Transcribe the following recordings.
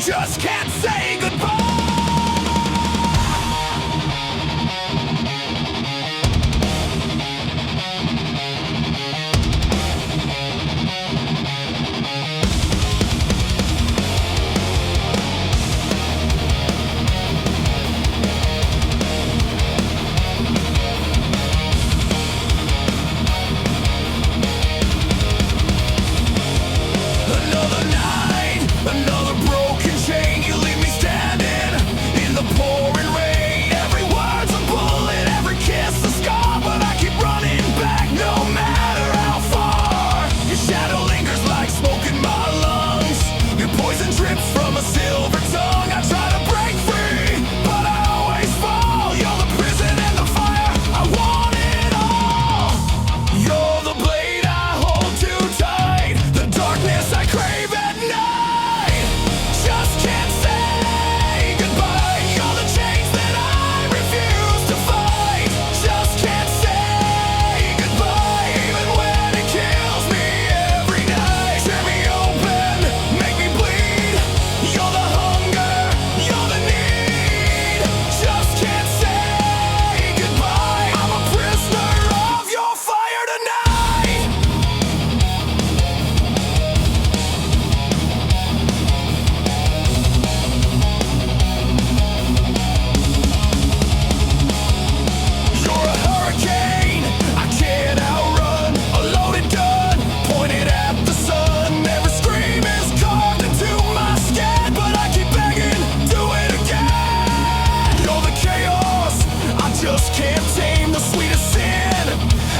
just can't say goodbye. Another night, another broken chain. You leave me standing in the pouring rain. Every word's a bullet, every kiss a scar, but I keep running back no matter how far. Your shadow lingers like smoke in my lungs. Your poison drips from a silver tongue. I try to break free, but I always fall. You're the prison and the fire, I want it all. You're the blade I hold too tight, the darkness I crave at night. Just can't say goodbye. You're the chains that I refuse to fight. Just can't say goodbye, even when it kills me every night. Tear me open, make me bleed. You're the hunger, you're the need. Just can't say goodbye. I'm a prisoner of your fire tonight. You're a hurricane I can't outrun. A loaded gun pointed at the sun. Every scream is carved into my skin, but I keep begging, do it again. You're the chaos I just can't tame, the sweetest sin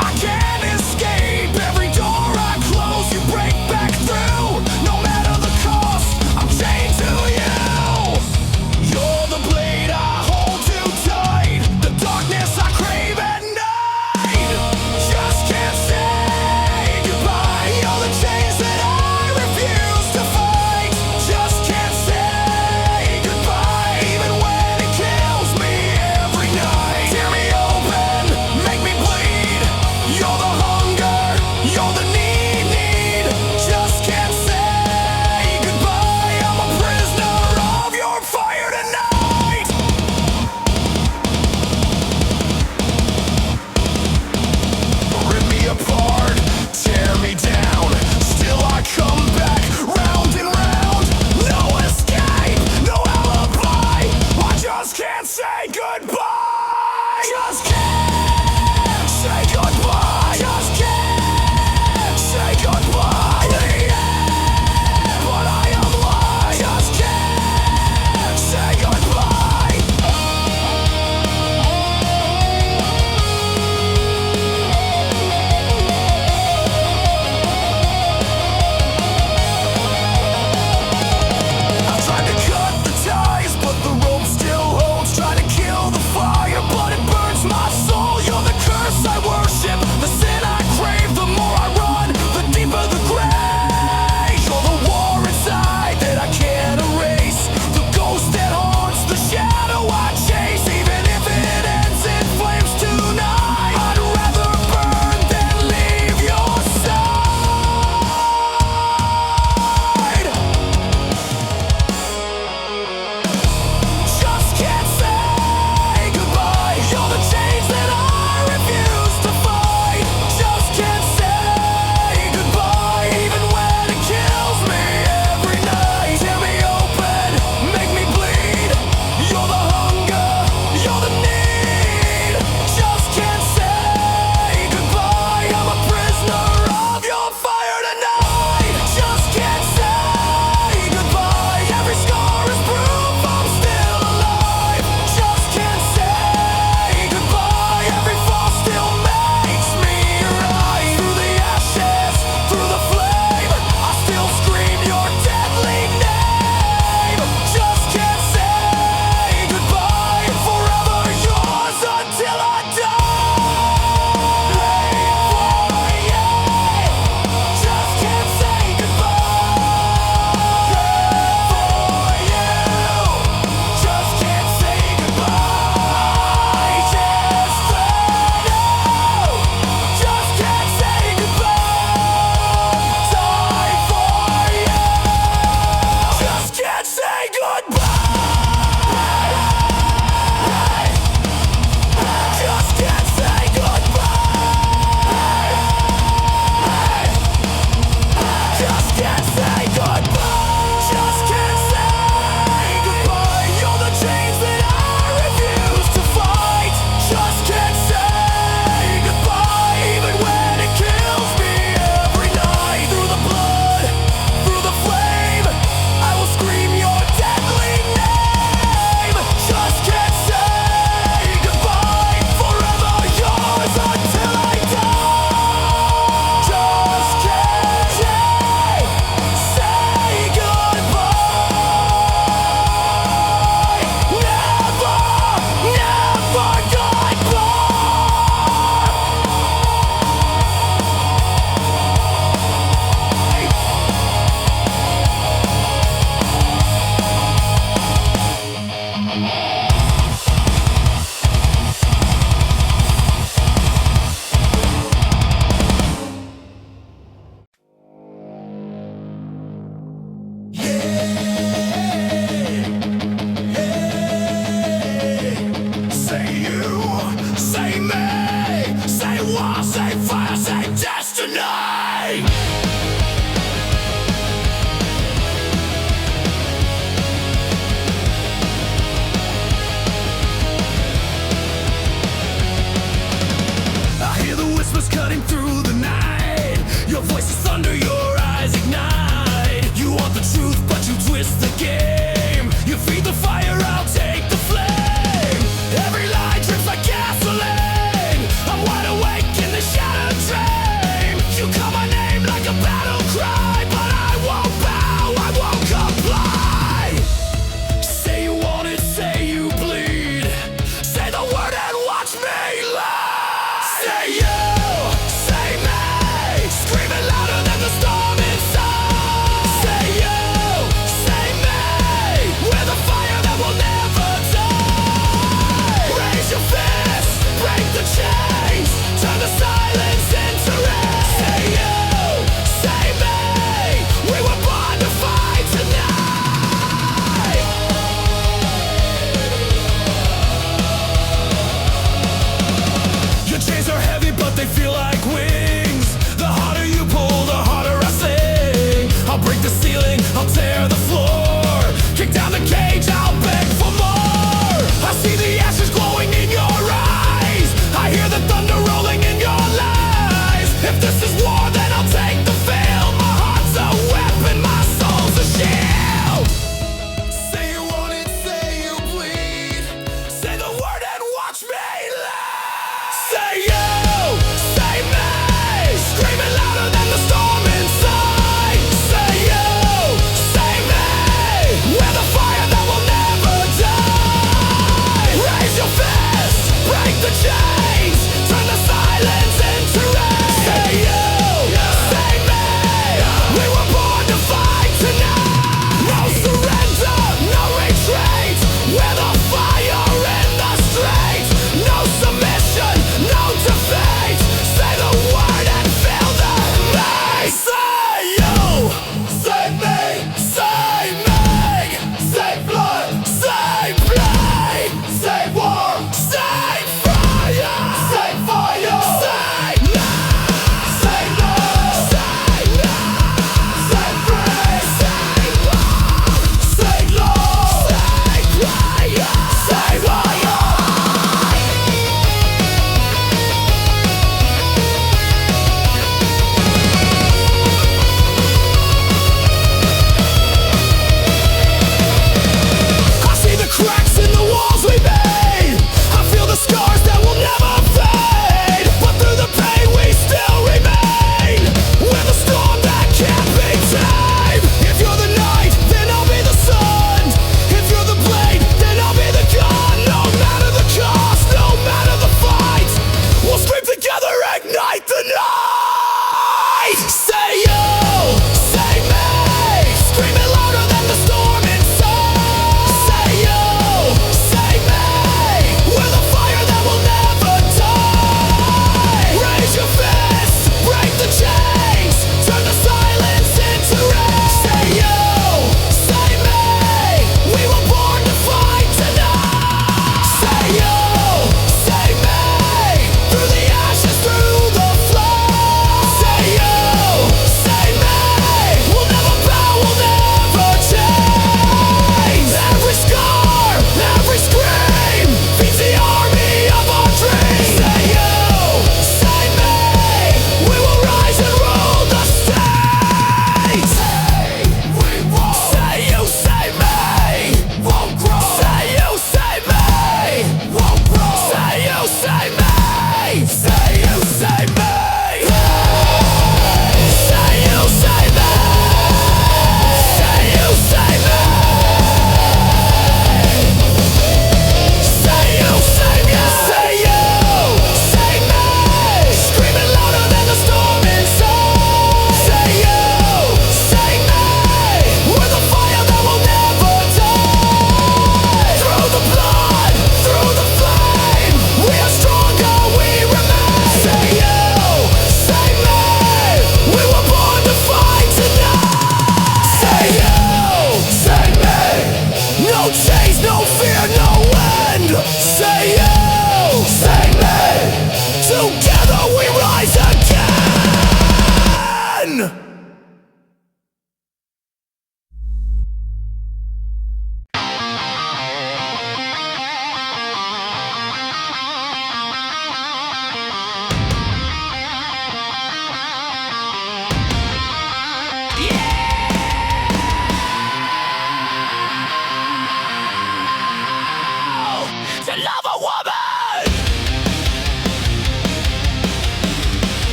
I can't escape. Every door I close, you break back through. No matter the cost, I'm chained to you. You're the blade I hold too tight, the darkness I crave at night. Just can't say goodbye. You're the chains that I refuse to fight. Just can't say goodbye, even when it kills me every night. Tear me open,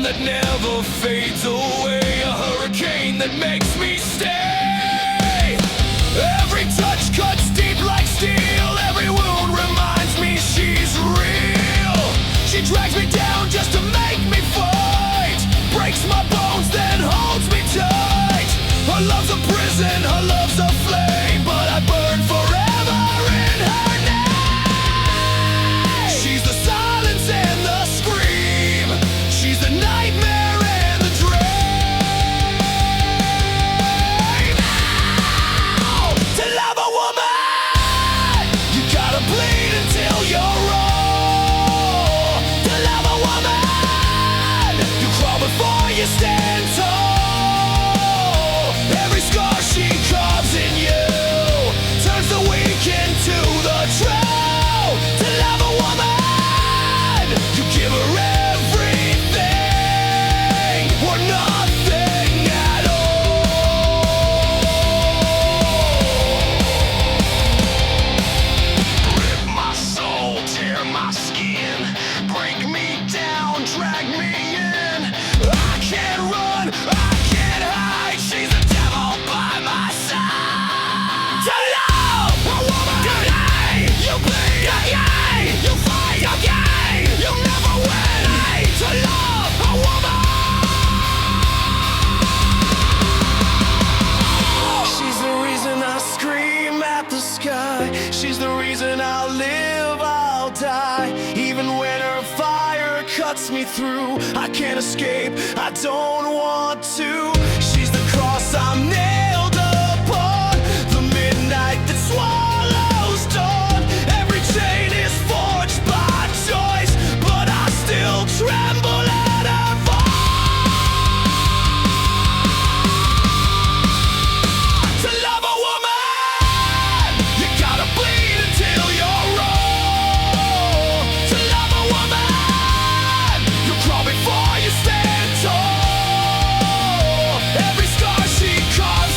that never fades away, a hurricane that makes me stay. Every touch cuts deep like steel, every wound reminds me she's real. She drags me down just to make me fight, breaks my bones then holds me tight. Her love's a prison, her love's a flame, but I burn forever in her name. She's the silence and the scream, she's the nightmare and the dream. Ow! To love a woman, you gotta bleed until you're raw. To love a woman, you crawl before you stand tall. Every scar she carves in you turns the weak into the true. To love a woman, you give her everything or nothing at all. Rip my soul, tear my skin, break me down, drag me in. I can't run, I can't hide, she's the devil by my side. To love a woman, you bleed, you fight, you never win. To love a woman, she's the reason I scream at the sky, she's the reason I'll live, I'll die. Even when her fire cuts me through, I can't escape, I don't want to. She's the cross I'm nailed upon, the midnight that swallows dawn. Every chain is forged by choice, but I still tremble at her voice. To love a woman, you gotta bleed until you're raw. To love a woman, you crawl before you stand tall. Every scar she carves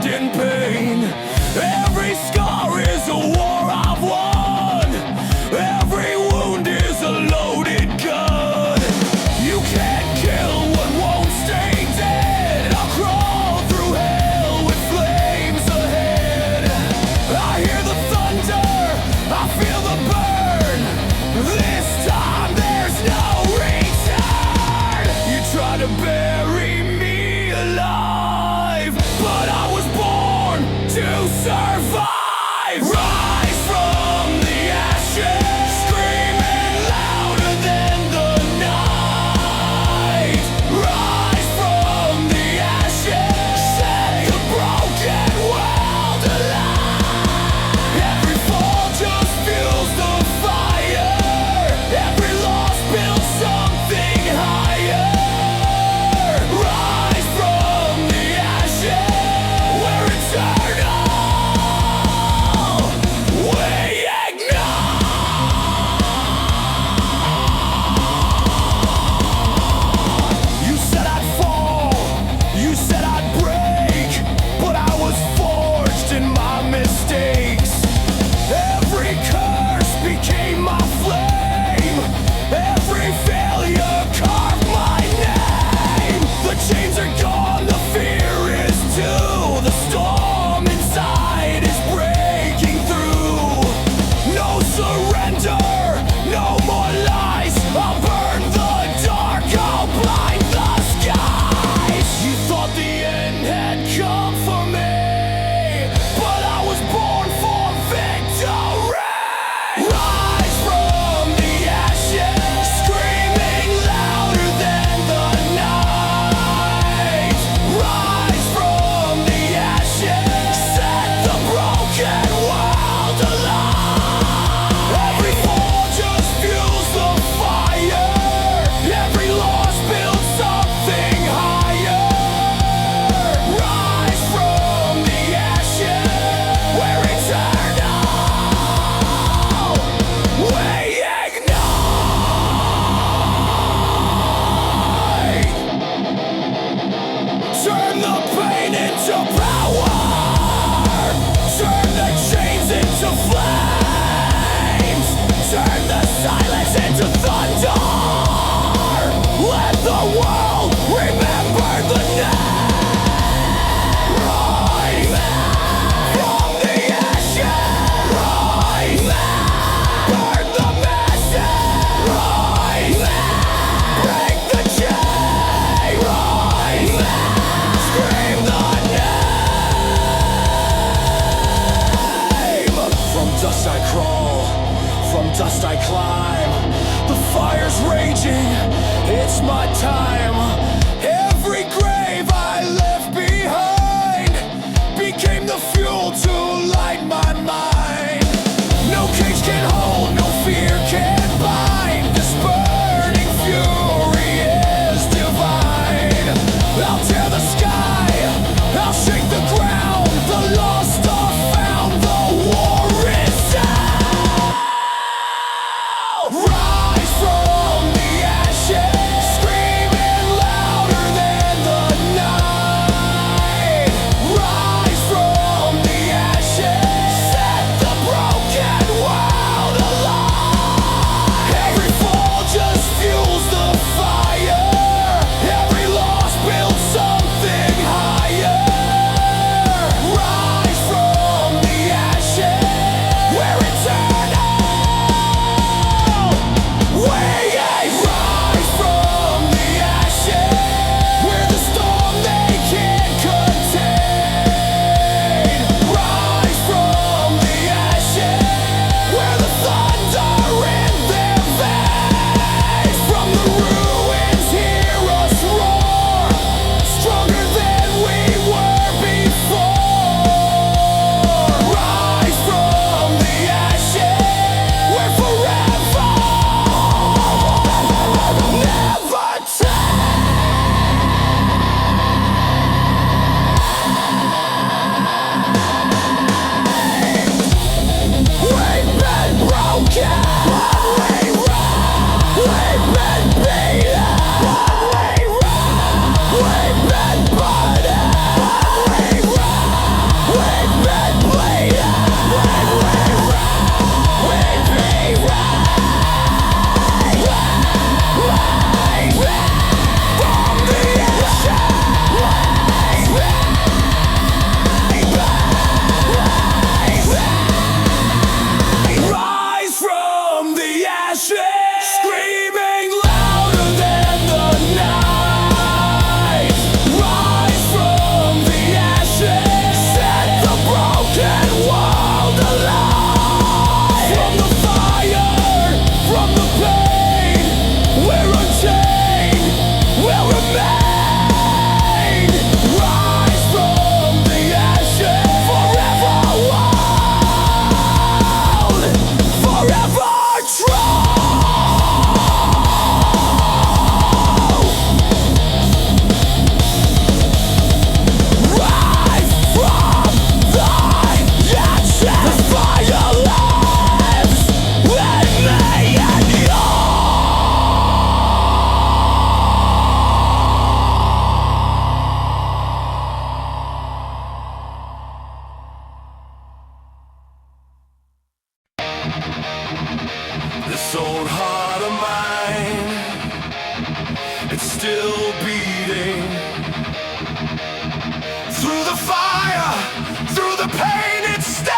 bound in pain. Every scar is a war I've won. Every wound is a loaded gun. You can't kill what won't stay dead. I'll crawl through hell with flames ahead. I hear the thunder, I feel the burn. This time there's no return. You try to bury me alive, but I was born to survive. Rise the fire, through the pain it stills.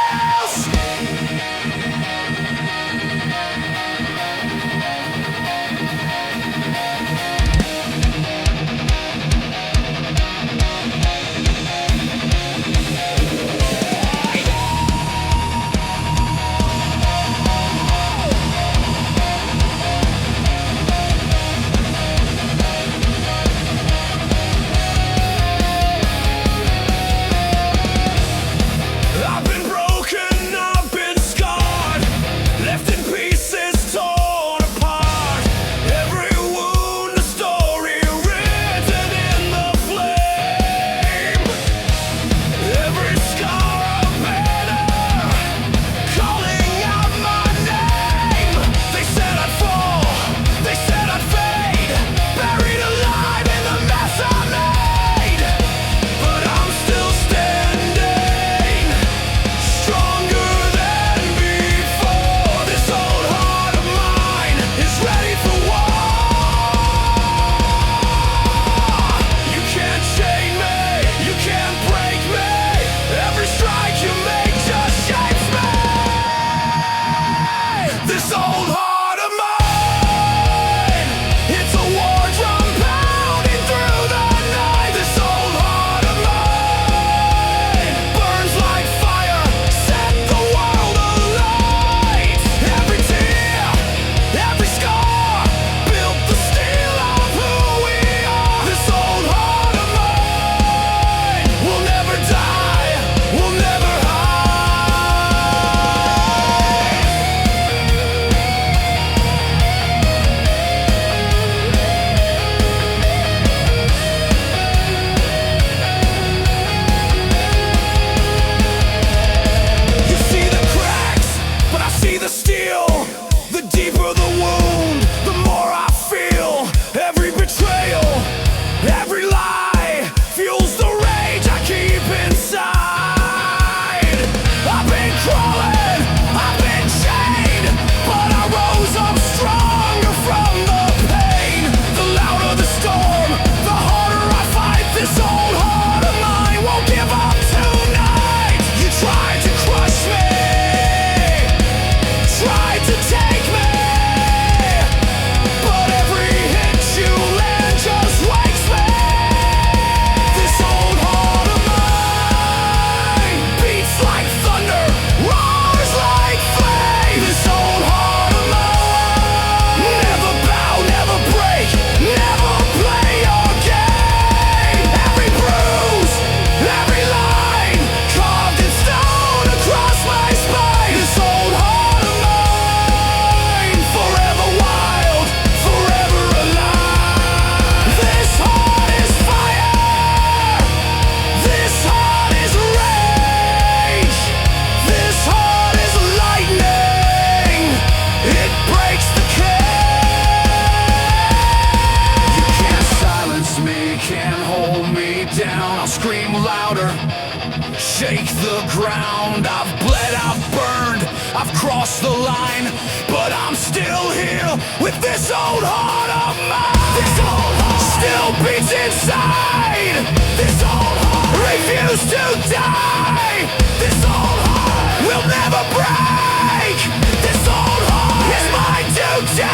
shake the ground. I've bled, I've burned, I've crossed the line, but I'm still here with this old heart of mine. This old heart still beats inside. This old heart refuse to die. This old heart will never break. This old heart is my duty.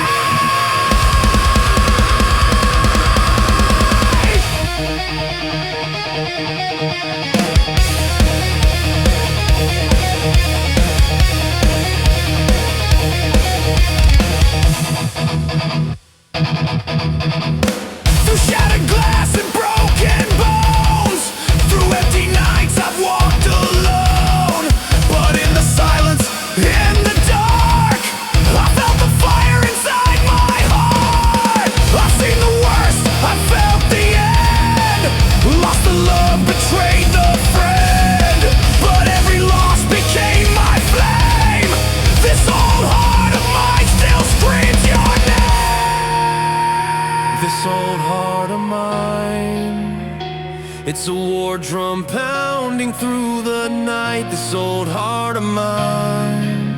Through shattered glass and broken bones, through empty nights I've walked alone. But in the silence, in the dark, I felt the fire inside my heart. I've seen the worst, I've felt the end. Lost the love, betrayed the friend, but every loss became my flame. This old heart of mine still screams your name. This old heart of mine, it's a war drum pounding through the night. This old heart of mine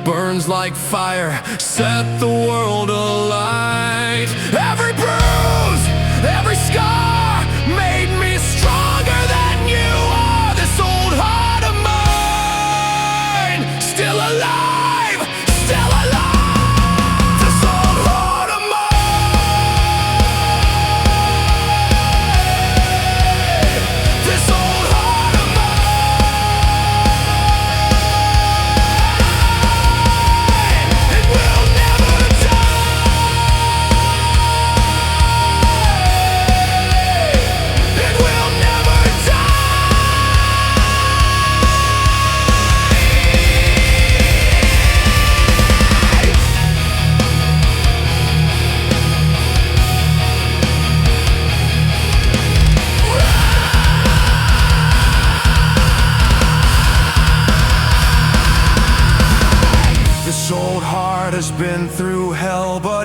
burns like fire, set the world alight. Every bruise, every scar made me stronger than you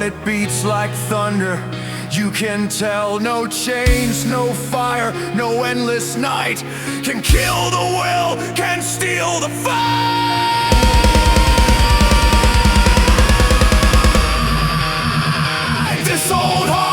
but it beats like thunder. You can tell no chains, no fire, no endless night can kill the will, can steal the fight. This old heart